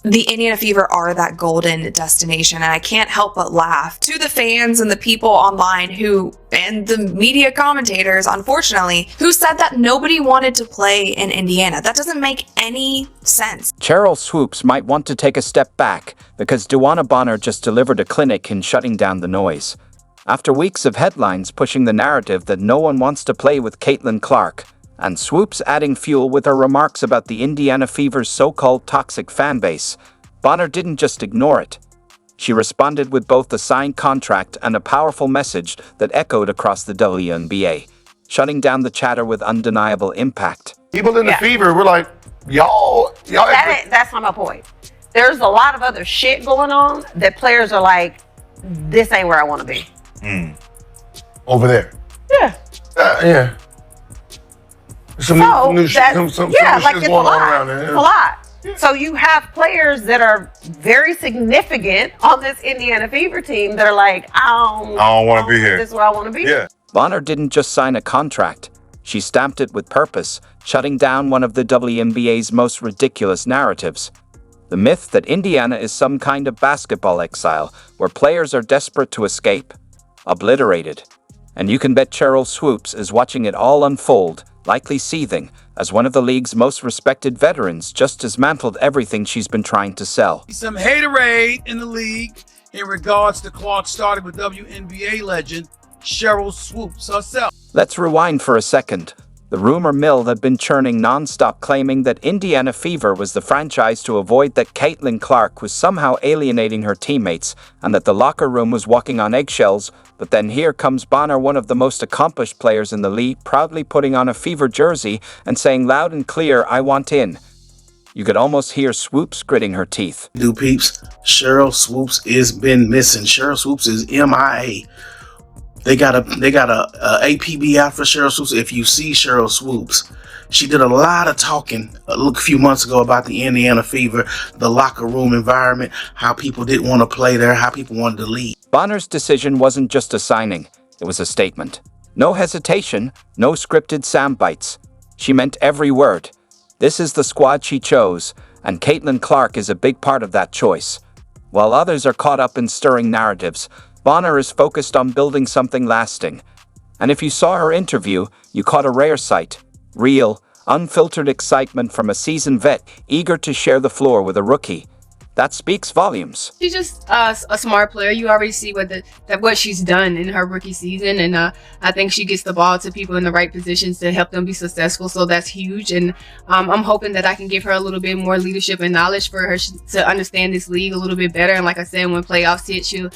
The Indiana Fever are that golden destination, and I can't help but laugh to the fans and the people online and the media commentators, unfortunately, who said that nobody wanted to play in Indiana. That doesn't make any sense. Sheryl Swoopes might want to take a step back because DeWanna Bonner just delivered a clinic in shutting down the noise. After weeks of headlines pushing the narrative that no one wants to play with Caitlin Clark, and Swoopes adding fuel with her remarks about the Indiana Fever's so-called toxic fanbase, Bonner didn't just ignore it. She responded with both a signed contract and a powerful message that echoed across the WNBA, shutting down the chatter with undeniable impact. People in the Fever were like, y'all. That's not my point. There's a lot of other shit going on that players are like, this ain't where I want to be. Over there. Yeah. Yeah. Some new shit going on around there. It's a lot. So you have players that are very significant on this Indiana Fever team that are like, I don't want to be here. This is where I want to be. Yeah. Bonner didn't just sign a contract. She stamped it with purpose, shutting down one of the WNBA's most ridiculous narratives. The myth that Indiana is some kind of basketball exile where players are desperate to escape. Obliterated. And you can bet Sheryl Swoopes is watching it all unfold, likely seething, as one of the league's most respected veterans just dismantled everything she's been trying to sell. Some haterade in the league in regards to Clark starting with WNBA legend Sheryl Swoopes herself. Let's rewind for a second. The rumor mill had been churning non-stop, claiming that Indiana Fever was the franchise to avoid that Caitlin Clark was somehow alienating her teammates and that the locker room was walking on eggshells. But then here comes Bonner, one of the most accomplished players in the league, proudly putting on a Fever jersey and saying loud and clear, "I want in." You could almost hear Swoopes gritting her teeth. Do peeps, Sheryl Swoopes is been missing. Sheryl Swoopes is MIA. They got a APB out for Sheryl Swoopes. If you see Sheryl Swoopes, she did a lot of talking a few months ago about the Indiana Fever, the locker room environment, how people didn't want to play there, how people wanted to leave. Bonner's decision wasn't just a signing, it was a statement. No hesitation, no scripted soundbites. She meant every word. This is the squad she chose, and Caitlin Clark is a big part of that choice. While others are caught up in stirring narratives, Bonner is focused on building something lasting. And if you saw her interview, you caught a rare sight. Real, unfiltered excitement from a seasoned vet eager to share the floor with a rookie. That speaks volumes. She's just a smart player. You already see what she's done in her rookie season, and I think she gets the ball to people in the right positions to help them be successful. So that's huge, and I'm hoping that I can give her a little bit more leadership and knowledge for her to understand this league a little bit better. And like I said, when playoffs hit, she'll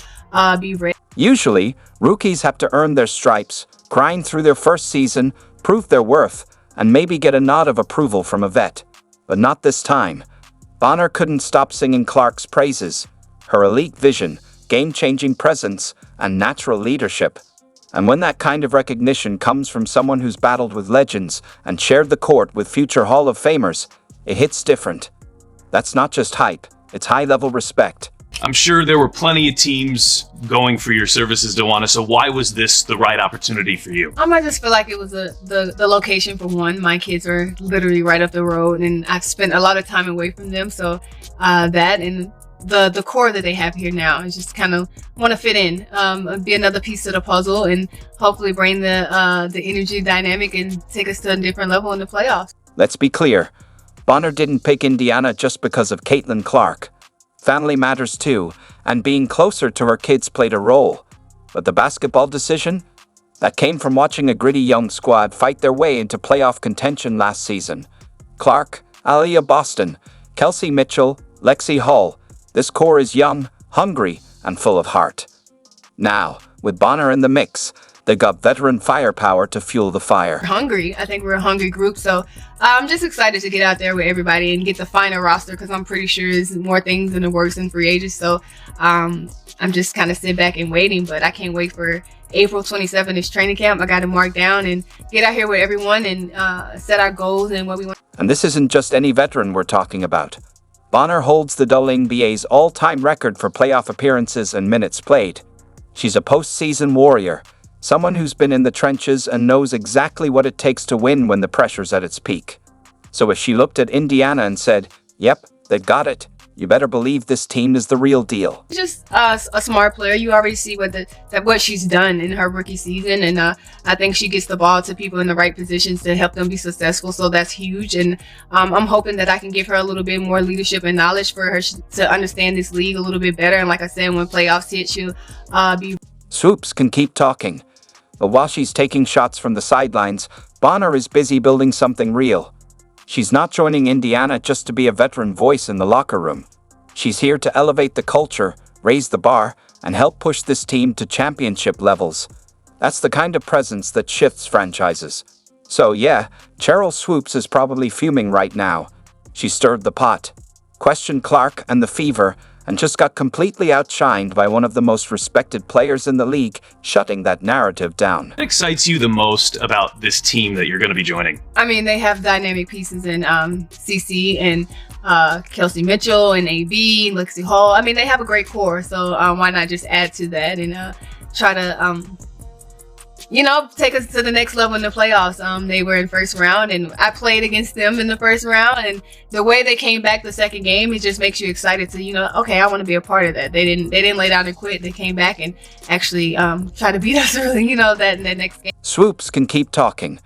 be ready. Usually, rookies have to earn their stripes, grind through their first season, prove their worth, and maybe get a nod of approval from a vet. But not this time. Bonner couldn't stop singing Clark's praises, her elite vision, game-changing presence, and natural leadership. And when that kind of recognition comes from someone who's battled with legends and shared the court with future Hall of Famers, it hits different. That's not just hype, it's high-level respect. I'm sure there were plenty of teams going for your services, DeWanna, so why was this the right opportunity for you? I just feel like it was the location for one. My kids are literally right up the road, and I've spent a lot of time away from them, so that and the core that they have here now is just kind of want to fit in, be another piece of the puzzle, and hopefully bring the energy dynamic and take us to a different level in the playoffs. Let's be clear, Bonner didn't pick Indiana just because of Caitlin Clark. Family matters too, and being closer to her kids played a role. But the basketball decision? That came from watching a gritty young squad fight their way into playoff contention last season. Clark, Aaliyah Boston, Kelsey Mitchell, Lexi Hall. This core is young, hungry, and full of heart. Now, with Bonner in the mix, they got veteran firepower to fuel the fire. Hungry. I think we're a hungry group, so I'm just excited to get out there with everybody and get the final roster, because I'm pretty sure there's more things in the works than free agents. So I'm just kind of sitting back and waiting, but I can't wait for April 27th is training camp. I got it marked down and get out here with everyone and set our goals and what we want. And this isn't just any veteran we're talking about. Bonner holds the WNBA's all-time record for playoff appearances and minutes played. She's a postseason warrior, someone who's been in the trenches and knows exactly what it takes to win when the pressure's at its peak. So if she looked at Indiana and said, "Yep, they've got it," You better believe this team is the real deal. She's just a smart player. You already see what she's done in her rookie season, and I think she gets the ball to people in the right positions to help them be successful. So that's huge, and I'm hoping that I can give her a little bit more leadership and knowledge for her to understand this league a little bit better. And like I said, when playoffs hit, she'll be. Swoopes can keep talking, but while she's taking shots from the sidelines, Bonner is busy building something real. She's not joining Indiana just to be a veteran voice in the locker room. She's here to elevate the culture, raise the bar, and help push this team to championship levels. That's the kind of presence that shifts franchises. So yeah, Sheryl Swoopes is probably fuming right now. She stirred the pot, questioned Clark and the Fever, and just got completely outshined by one of the most respected players in the league, shutting that narrative down. What excites you the most about this team that you're going to be joining? I mean, they have dynamic pieces in CC and Kelsey Mitchell and AB, Lexi Hall. I mean, they have a great core, so why not just add to that and try to take us to the next level in the playoffs. They were in first round, and I played against them in the first round, and the way they came back the second game, it just makes you excited to, okay, I want to be a part of that. They didn't lay down and quit. They came back and actually try to beat us early, that in the next game. Swoopes can keep talking,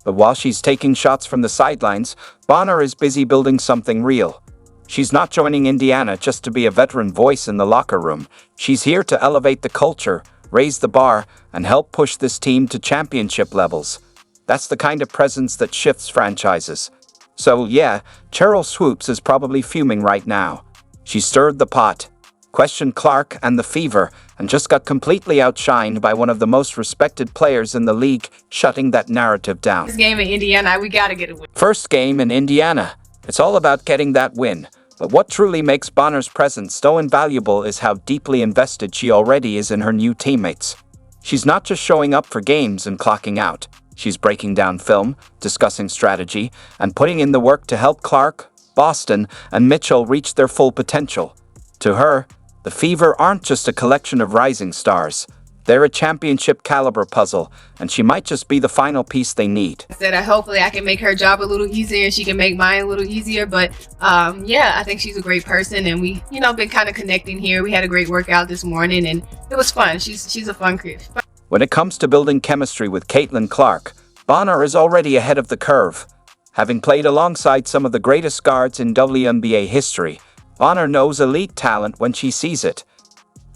but while she's taking shots from the sidelines, Bonner is busy building something real. She's not joining Indiana just to be a veteran voice in the locker room. She's here to elevate the culture, raise the bar, and help push this team to championship levels. That's the kind of presence that shifts franchises. So yeah, Sheryl Swoopes is probably fuming right now. She stirred the pot, questioned Clark and the Fever, and just got completely outshined by one of the most respected players in the league, shutting that narrative down. This game in Indiana, we gotta get a win. First game in Indiana. It's all about getting that win. But what truly makes Bonner's presence so invaluable is how deeply invested she already is in her new teammates. She's not just showing up for games and clocking out. She's breaking down film, discussing strategy, and putting in the work to help Clark, Boston, and Mitchell reach their full potential. To her, the Fever aren't just a collection of rising stars. They're a championship-caliber puzzle, and she might just be the final piece they need. Hopefully I can make her job a little easier and she can make mine a little easier. But I think she's a great person, and we, been kind of connecting here. We had a great workout this morning, and it was fun. She's a fun kid. When it comes to building chemistry with Caitlin Clark, Bonner is already ahead of the curve. Having played alongside some of the greatest guards in WNBA history, Bonner knows elite talent when she sees it.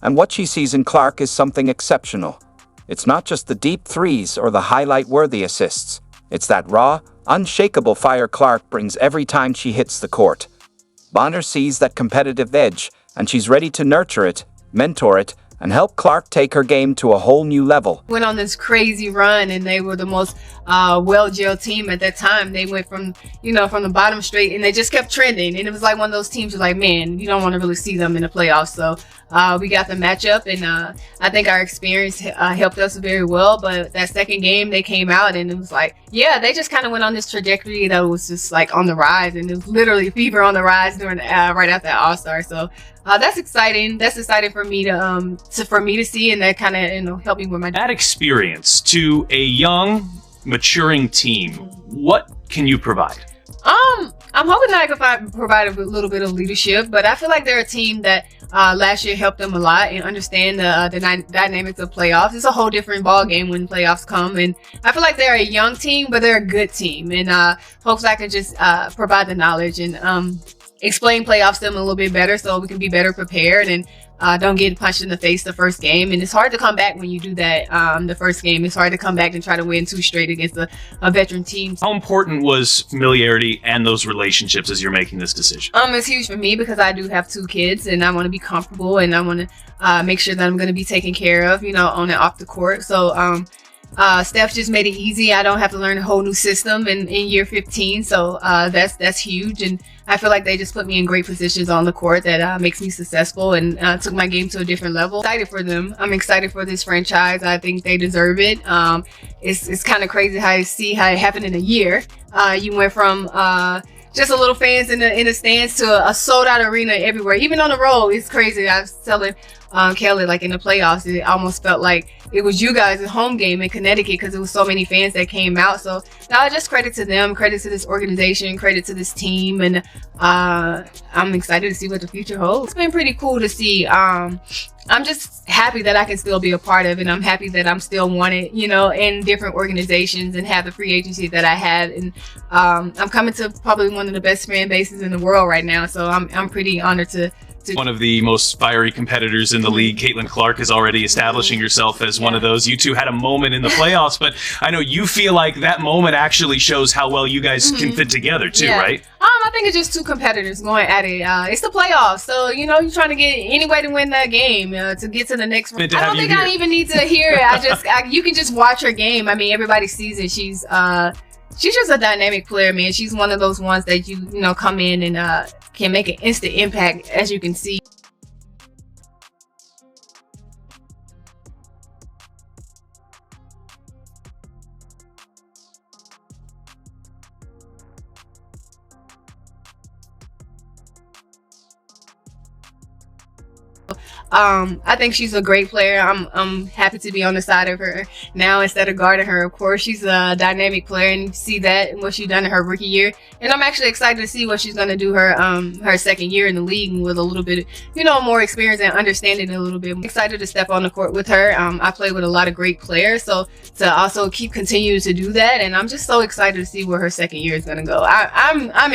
And what she sees in Clark is something exceptional. It's not just the deep threes or the highlight-worthy assists. It's that raw, unshakable fire Clark brings every time she hits the court. Bonner sees that competitive edge, and she's ready to nurture it, mentor it, and help Clark take her game to a whole new level. Went on this crazy run, and they were the most well-gelled team at that time. They went from the bottom straight, and they just kept trending. And it was like one of those teams you're like, man, you don't want to really see them in the playoffs. So we got the matchup, and I think our experience helped us very well. But that second game, they came out, and it was like, yeah, they just kind of went on this trajectory that was just like on the rise, and it was literally Fever on the rise during right after All-Star. So that's exciting. That's exciting for me to see, and that kind of help me with my. That experience to a young, maturing team, what can you provide? I'm hoping that I can provide a little bit of leadership, but I feel like they're a team that last year helped them a lot and understand the dynamics of playoffs. It's a whole different ball game when playoffs come, and I feel like they're a young team, but they're a good team, and hopefully I can just provide the knowledge and explain playoffs to them a little bit better so we can be better prepared and don't get punched in the face the first game. And it's hard to come back when you do that the first game. It's hard to come back and try to win 2 straight against a veteran team. How important was familiarity and those relationships as you're making this decision? It's huge for me because I do have 2 kids, and I want to be comfortable, and I want to make sure that I'm going to be taken care of, on and off the court. So Steph just made it easy. I don't have to learn a whole new system in year 15. So that's huge. And I feel like they just put me in great positions on the court that makes me successful and took my game to a different level. Excited for them. I'm excited for this franchise. I think they deserve it. It's kind of crazy how you see how it happened in a year. You went from just a little fans in the stands to a sold out arena everywhere. Even on the road, it's crazy. I was telling Kelly, like in the playoffs, it almost felt like it was you guys' home game in Connecticut because there was so many fans that came out. So now just credit to them, credit to this organization, credit to this team, and I'm excited to see what the future holds. It's been pretty cool to see. I'm just happy that I can still be a part of it. I'm happy that I'm still wanted, you know, in different organizations and have the free agency that I have. And I'm coming to probably one of the best fan bases in the world right now. So I'm pretty honored to one of the most fiery competitors in the league. Caitlin Clark is already establishing herself as one of those. You two had a moment in the playoffs, but I know you feel like that moment actually shows how well you guys can fit together too, right? I think it's just two competitors going at it. It's the playoffs, so you know you're trying to get any way to win that game to get to the next round. I don't think I even need to hear it. You can just watch her game. I mean, everybody sees it. She's just a dynamic player, man. She's one of those ones that you know come in and can make an instant impact, as you can see. I think she's a great player. I'm happy to be on the side of her now instead of guarding her. Of course, she's a dynamic player, and you see that and what she's done in her rookie year. And I'm actually excited to see what she's going to do her second year in the league with a little bit, you know, more experience and understanding a little bit. I'm excited to step on the court with her. I play with a lot of great players, so to also continue to do that, and I'm just so excited to see where her second year is going to go. I'm